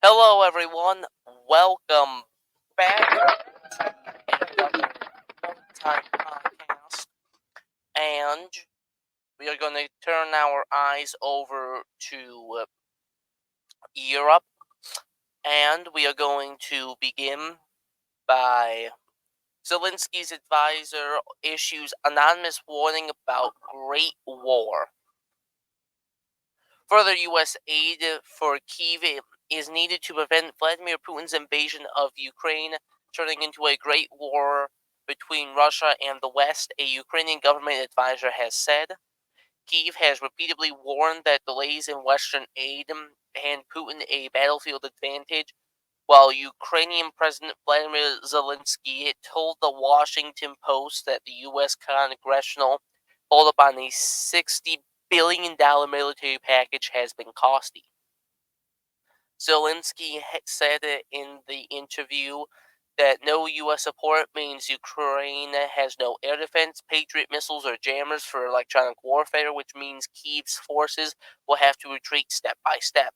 Hello, everyone. Welcome back to another time podcast. And we are going to turn our eyes over to Europe. And we are going to begin by Zelensky's advisor issues anonymous warning about Great War. Further U.S. aid for Kyiv is needed to prevent Vladimir Putin's invasion of Ukraine turning into a great war between Russia and the West, a Ukrainian government advisor has said. Kyiv has repeatedly warned that delays in Western aid hand Putin a battlefield advantage, while Ukrainian President Vladimir Zelensky told the Washington Post that the U.S. congressional hold-up on a $60 billion military package has been costly. Zelensky said in the interview that no U.S. support means Ukraine has no air defense, Patriot missiles, or jammers for electronic warfare, which means Kyiv's forces will have to retreat step by step.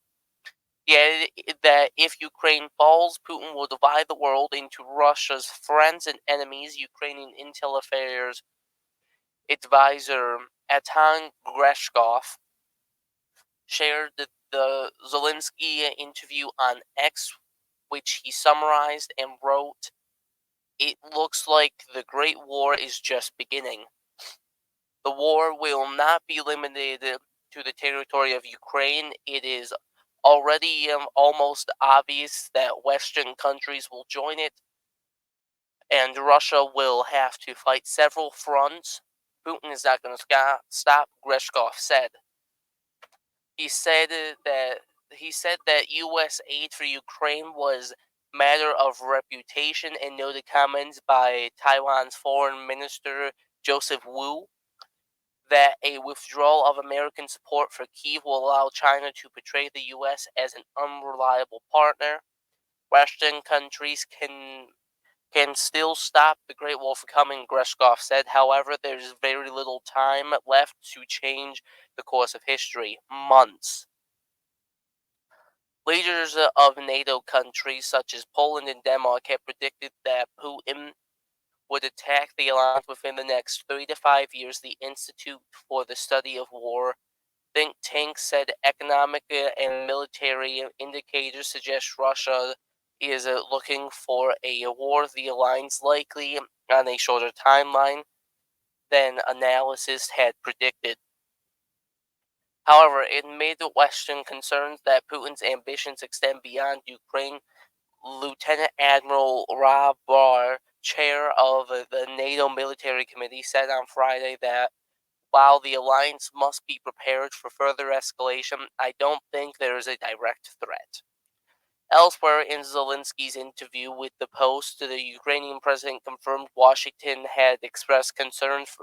He added that if Ukraine falls, Putin will divide the world into Russia's friends and enemies. Ukrainian Intel Affairs advisor Atan Greshkov shared the Zelensky interview on X, which he summarized and wrote, "It looks like the Great War is just beginning. The war will not be limited to the territory of Ukraine. It is already almost obvious that Western countries will join it, and Russia will have to fight several fronts. Putin is not going to stop," Greshkov said. He said that U.S. aid for Ukraine was matter of reputation and noted comments by Taiwan's Foreign Minister Joseph Wu that a withdrawal of American support for Kyiv will allow China to portray the U.S. as an unreliable partner. Western countries can still stop the Great War from coming, Greshkov said. However, there's very little time left to change the course of history. Months. Leaders of NATO countries such as Poland and Denmark have predicted that Putin would attack the alliance within the next 3 to 5 years. The Institute for the Study of War think tank said economic and military indicators suggest Russia is looking for a war. The alliance likely on a shorter timeline than analysis had predicted. However, it made the Western concerns that Putin's ambitions extend beyond Ukraine. Lieutenant Admiral Rob Barr, chair of the NATO Military Committee, said on Friday that while the alliance must be prepared for further escalation, I don't think there is a direct threat. Elsewhere in Zelensky's interview with the Post, the Ukrainian president confirmed Washington had expressed concerns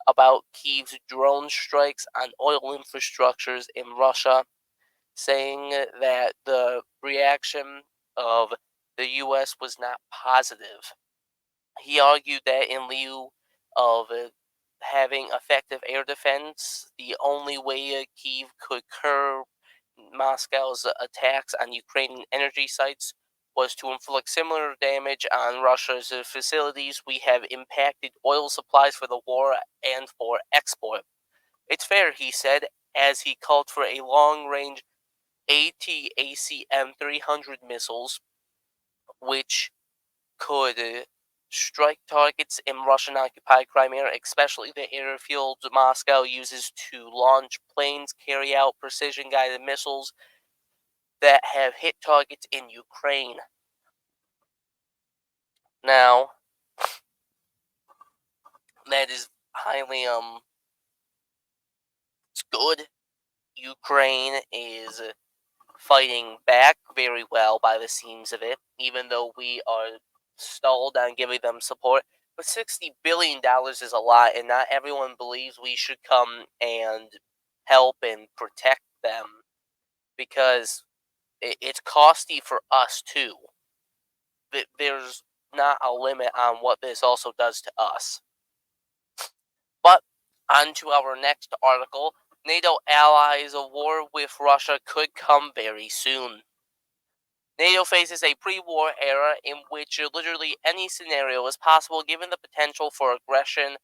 about Kyiv's drone strikes on oil infrastructures in Russia, saying that the reaction of the U.S. was not positive. He argued that in lieu of having effective air defense, the only way Kyiv could curb Moscow's attacks on Ukrainian energy sites was to inflict similar damage on Russia's facilities. We have impacted oil supplies for the war and for export. It's fair, he said, as he called for a long-range ATACM 300 missiles, which could strike targets in Russian-occupied Crimea, especially the airfields Moscow uses to launch planes, carry out precision-guided missiles that have hit targets in Ukraine. Now, that is highly, it's good. Ukraine is fighting back very well by the seams of it, even though we are stalled on giving them support. But $60 billion is a lot, and not everyone believes we should come and help and protect them because it's costly for us too. There's not a limit on what this also does to us. But on to our next article. NATO allies, a war with Russia could come very soon. NATO faces a pre-war era in which literally any scenario is possible given the potential for aggression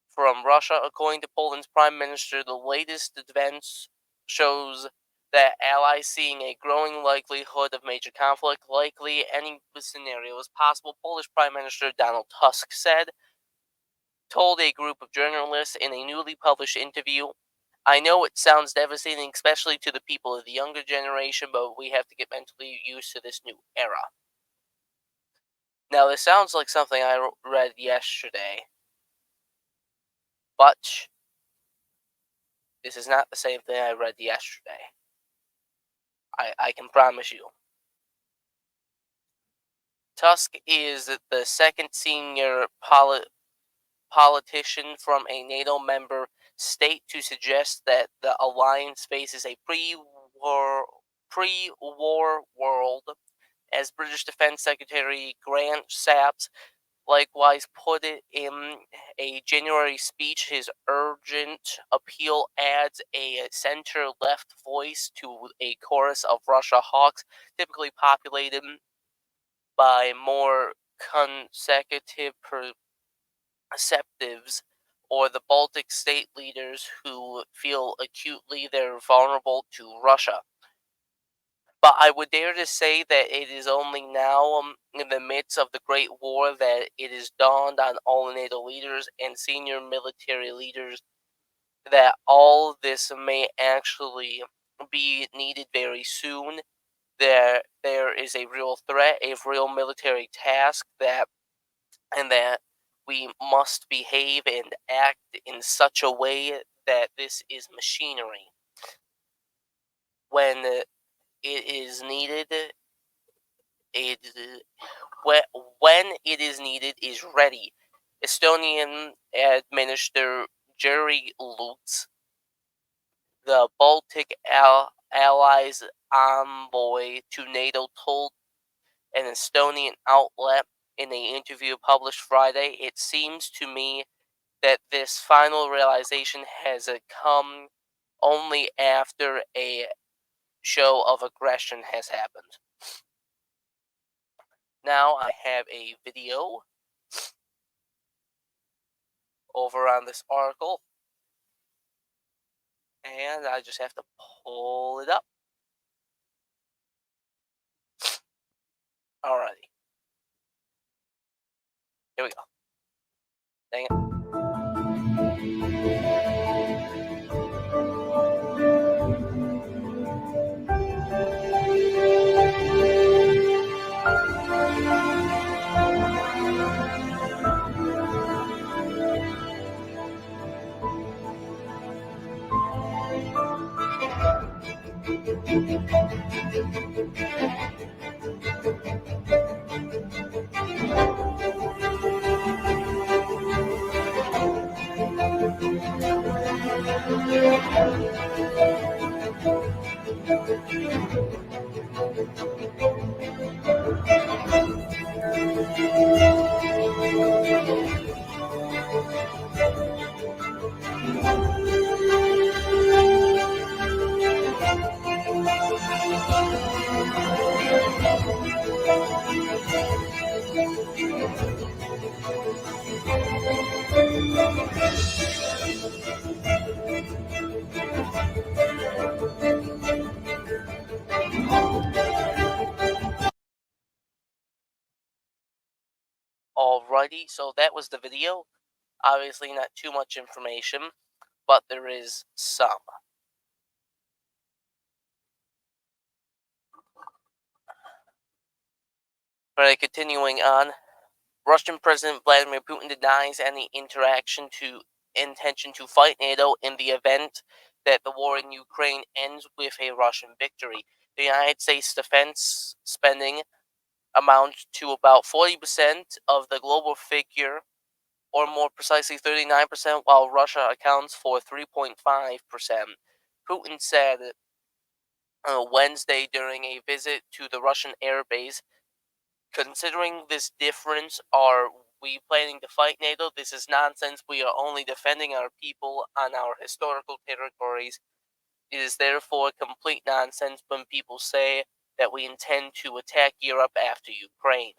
from Russia. According to Poland's prime minister, the latest events shows that allies seeing a growing likelihood of major conflict. Likely any scenario is possible, Polish Prime Minister Donald Tusk told a group of journalists in a newly published interview. I know it sounds devastating, especially to the people of the younger generation, but we have to get mentally used to this new era. Now, this sounds like something I read yesterday, but this is not the same thing I read yesterday. I can promise you. Tusk is the second senior politician from a NATO member state to suggest that the alliance faces a pre-war world, as British Defence Secretary Grant Shapps likewise put it in a January speech. His urgent appeal adds a center-left voice to a chorus of Russia hawks, typically populated by more consecutive perceptives or the Baltic state leaders who feel acutely they're vulnerable to Russia. But I would dare to say that it is only now, in the midst of the Great War, that it is dawned on all NATO leaders and senior military leaders that all this may actually be needed very soon. There is a real threat, a real military task and that we must behave and act in such a way that this is machinery. When it is needed, it when it is needed is ready. Estonian Minister Jüri Luts, the Baltic allies' envoy to NATO, told an Estonian outlet in an interview published Friday, "It seems to me that this final realization has come only after a show of aggression has happened." Now I have a video over on this article, and I just have to pull it up. Alrighty, here we go. Dang it. Alrighty, so that was the video. Obviously not too much information, but there is some. Alright, continuing on. Russian President Vladimir Putin denies any intention to fight NATO in the event that the war in Ukraine ends with a Russian victory. The United States defense spending amounts to about 40% of the global figure, or more precisely 39%, while Russia accounts for 3.5%. Putin said Wednesday during a visit to the Russian airbase, "Considering this difference, are we planning to fight NATO? This is nonsense. We are only defending our people on our historical territories. It is therefore complete nonsense when people say that we intend to attack Europe after Ukraine.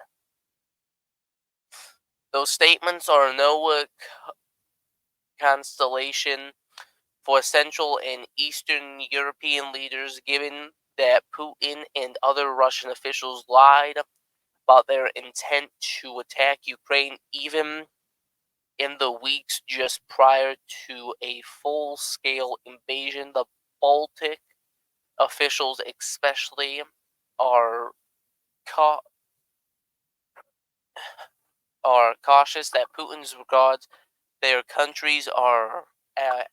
Those statements are no constellation for Central and Eastern European leaders, given that Putin and other Russian officials lied about their intent to attack Ukraine even in the weeks just prior to a full-scale invasion. The Baltic officials especially are cautious that Putin's regards their uh,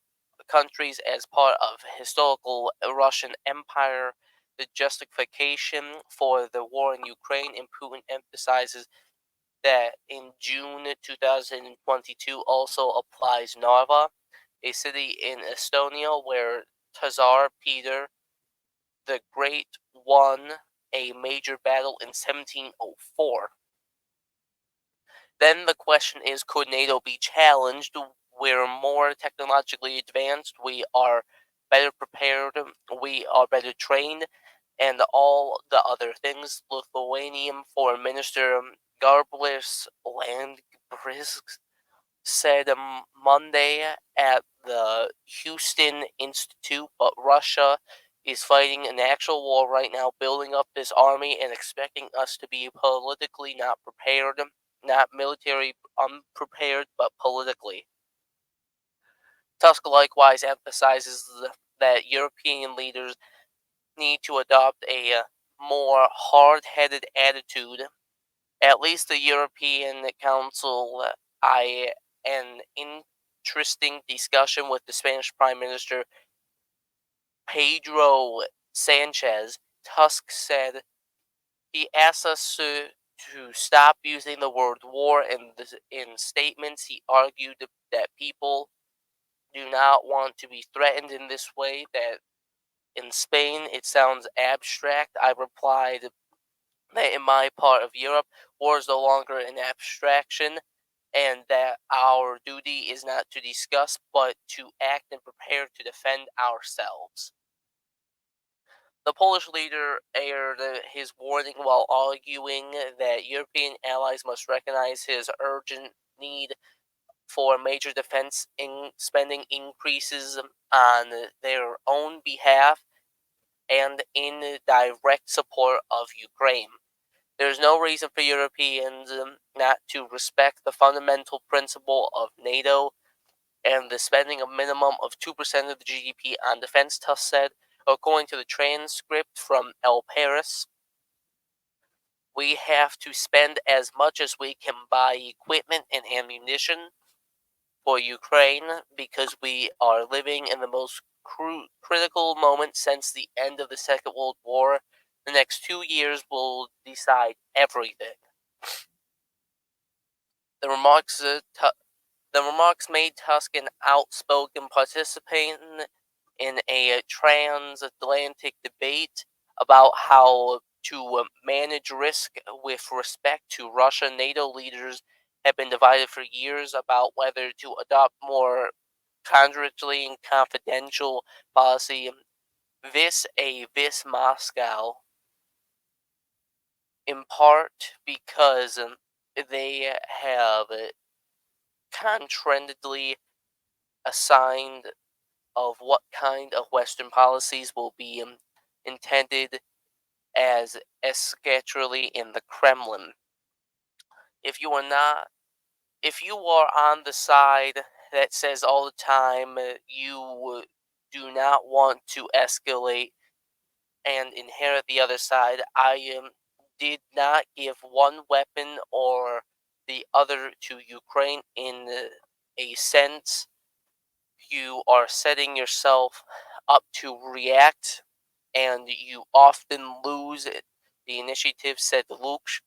countries as part of historical Russian Empire. The justification for the war in Ukraine, and Putin emphasizes that in June 2022 also applies. Narva, a city in Estonia where Tsar Peter the Great won a major battle in 1704. Then the question is, could NATO be challenged? We're more technologically advanced, we are better prepared, we are better trained, and all the other things. Lithuanian Foreign Minister Garblis Landbrisks said Monday at the Houston Institute, but Russia is fighting an actual war right now, building up this army and expecting us to be politically not prepared, not military unprepared, but politically. Tusk likewise emphasizes that European leaders need to adopt a more hard-headed attitude. At least the European Council, I an interesting discussion with the Spanish Prime Minister Pedro Sanchez. Tusk said he asked us to stop using the word war in statements. He argued that people do not want to be threatened in this way, that in Spain it sounds abstract. I replied that in my part of Europe, war is no longer an abstraction, and that our duty is not to discuss, but to act and prepare to defend ourselves. The Polish leader aired his warning while arguing that European allies must recognize his urgent need for major defense spending increases on their own behalf and in direct support of Ukraine. There's no reason for Europeans not to respect the fundamental principle of NATO and the spending a minimum of 2% of the GDP on defense, Tusk said. According to the transcript from El País, we have to spend as much as we can buy equipment and ammunition for Ukraine because we are living in the most critical moment since the end of the Second World War. The next 2 years will decide everything. The remarks made Tusk an outspoken participant in a transatlantic debate about how to manage risk with respect to Russia. NATO leaders have been divided for years about whether to adopt more contradictory and confidential policy. This Moscow, in part because they have contradictorily assigned of what kind of Western policies will be intended as eschatrally in the Kremlin. If you are not, if you are on the side that says all the time you do not want to escalate and inherit the other side, I did not give one weapon or the other to Ukraine in a sense. You are setting yourself up to react, and you often lose the initiative, said Luksh,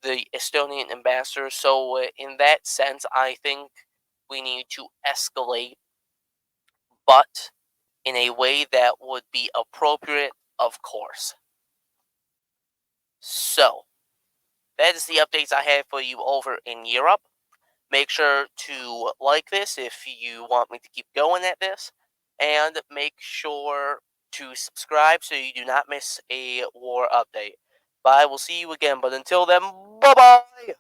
the Estonian ambassador. So, in that sense, I think we need to escalate, but in a way that would be appropriate, of course. So, that is the updates I have for you over in Europe. Make sure to like this if you want me to keep going at this, and make sure to subscribe so you do not miss a war update. Bye. We'll see you again. But until then, bye bye.